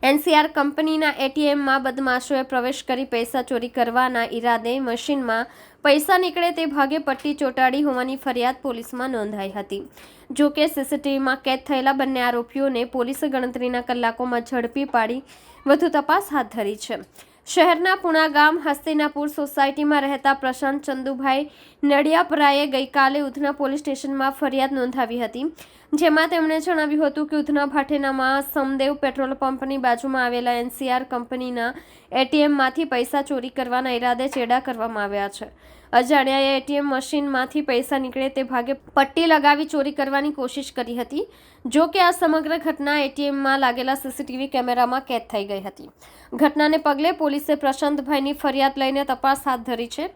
NCR કંપનીના એટીએમમાં બદમાશોએ પ્રવેશ કરી પૈસા ચોરી કરવાના ઈરાદે મશીનમાં પૈસા નીકળે તે ભાગે પટ્ટી ચોંટાડી હોવાની ફરિયાદ પોલીસમાં નોંધાઈ હતી. જો કે સીસીટીવીમાં કેદ થયેલા બંને આરોપીઓને પોલીસે ગણતરીના કલાકોમાં ઝડપી પાડી વધુ તપાસ હાથ ધરી છે. શહેરના પુણા ગામ હસ્તિનાપુર સોસાયટીમાં રહેતા પ્રશાંત ચંદુભાઈ નડિયાપરાએ ગઈકાલે ઉધના પોલીસ સ્ટેશનમાં ફરિયાદ નોંધાવી હતી, જેમાં તેમણે જણાવ્યું હતું કે ઉધના ભાટેનામાં સમદેવ પેટ્રોલ પંપની બાજુમાં આવેલા એનસીઆર કંપનીના એટીએમમાંથી પૈસા ચોરી કરવાના ઈરાદે ચેડા કરવામાં આવ્યા છે. અજાણ્યાએ એટીએમ મશીનમાંથી પૈસા નીકળે તે ભાગે પટ્ટી લગાવી ચોરી કરવાની કોશિશ કરી હતી. જો કે આ સમગ્ર ઘટના એટીએમમાં લાગેલા સીસીટીવી કેમેરામાં કેદ થઈ ગઈ હતી. ઘટનાને પગલે પોલીસે પ્રશાંતભાઈની ફરિયાદ લઈને તપાસ હાથ ધરી છે.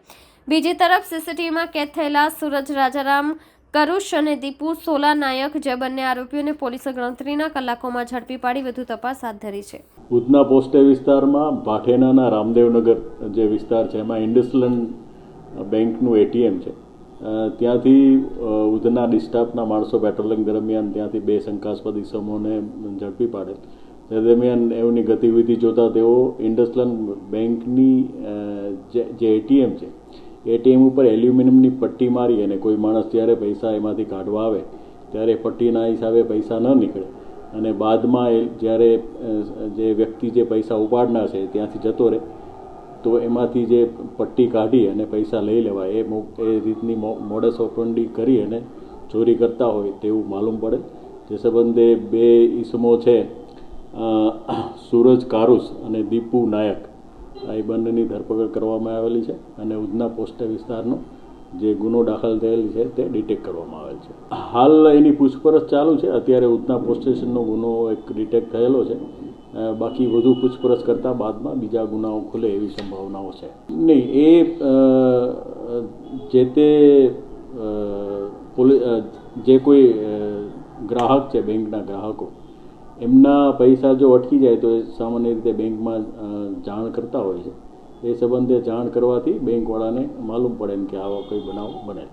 બીજી તરફ સીસીટીવીમાં કેદ થયેલા સૂરજ રાજારામ કરુશ અને દીપુ સોલા નાયક જે બંને આરોપીઓને પોલીસે ગણતરીના કલાકોમાં ઝડપી પાડી વધુ તપાસ હાથ ધરી છે. ઉધના પોસ્ટે વિસ્તારમાં ભાટેનાના રામદેવનગર જે વિસ્તાર છે એમાં ઇન્ડસલેન્ડ બેંકનું એટીએમ છે. ત્યાંથી ઉધના ડિસ્ટાફના માણસો પેટ્રોલિંગ દરમિયાન ત્યાંથી બે શંકાસ્પદ ઇસમોને ઝડપી પાડેલ. તે દરમિયાન એમની ગતિવિધિ જોતા તેઓ ઇન્ડસલેન્ડ બેંકની જે એટીએમ છે એટીએમ ઉપર એલ્યુમિનિયમની પટ્ટી મારી અને કોઈ માણસ જ્યારે પૈસા એમાંથી કાઢવા આવે ત્યારે પટ્ટીના હિસાબે પૈસા ન નીકળે અને બાદમાં જ્યારે જે વ્યક્તિ જે પૈસા ઉપાડનાર છે ત્યાંથી જતો રહે તો એમાંથી જે પટ્ટી કાઢી અને પૈસા લઈ લેવાય એ રીતની મોડસ ઓપરેન્ડી કરી અને ચોરી કરતા હોય તેવું માલુમ પડે. જે સંબંધે બે ઈસમો છે સૂરજ કારુસ અને દીપુ નાયક એ બંનેની ધરપકડ કરવામાં આવેલી છે અને ઉધના પોસ્ટ વિસ્તારનો જે ગુનો દાખલ થયેલ છે તે ડિટેક્ટ કરવામાં આવેલ છે. હાલ એની પૂછપરછ ચાલુ છે. અત્યારે ઉધના પોસ્ટ સ્ટેશનનો ગુનો એક ડિટેક્ટ થયેલો છે. બાકી વધુ પૂછપરછ કરતા બાદમાં બીજા ગુનાઓ ખુલે એવી સંભાવનાઓ છે. નહીં, એ જે તે જે કોઈ ગ્રાહક છે બેંકના ગ્રાહકો એમના પૈસા જો અટકી જાય તો એ સામાન્ય રીતે બેંકમાં જાણ કરતા હોય છે. એ સંબંધે જાણ કરવાથી બેંકવાળાને માલુમ પડે કે આવા કોઈ બનાવ બને.